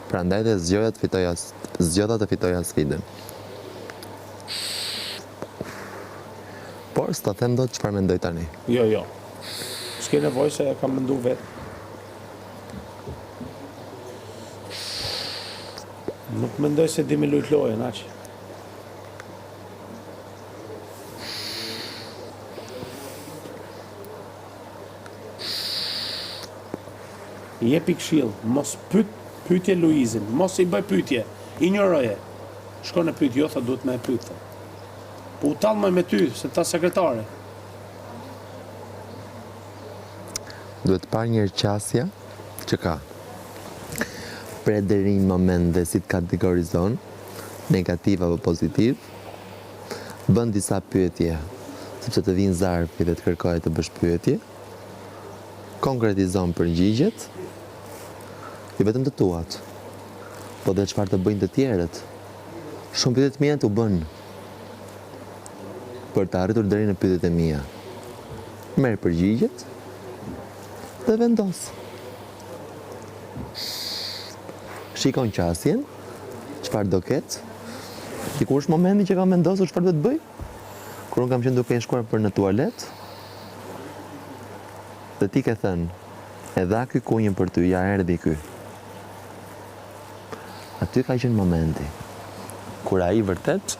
Prandaj dhe zgjodha të fitoja sfidën. Por s'ta them dot çfarë mendoj tani. Jo. S'ke nevojë se e kam mendu vetë. Nuk mendoj se di me lujt lojën, aq. Jepi këshill, mos pyetje Luizin, mos i bëj pyetje, injoroje. Shko në pyet, jo, tha duhet me e pyet. Po u tallmoj me ty, se ta sekretare. Duhet parë një qasja që ka prederi në moment dhe si të kategorizon, negativ apo pozitiv, bën disa pyetje, sepse të vinë zarfi dhe të kërkojë të bësh pyetje, konkretizon përgjigjet, jo vetëm të tuat, po dhe çfarë të bëjnë të tjerët. Shumë pyetje të mia t'u bën për të arritur deri në pyetjet e mia. Merr përgjigjet dhe vendos. Shikon qasjen, çfarë do ketë. Dikur është momenti që kam vendosur çfarë do të bëj. Kur unë kam qenë duke shkuar për në tualet, dhe ti ke thënë, e dha ky kunjën për ty, ja erdhi ky. Aty ka qenë momenti kur ai vërtet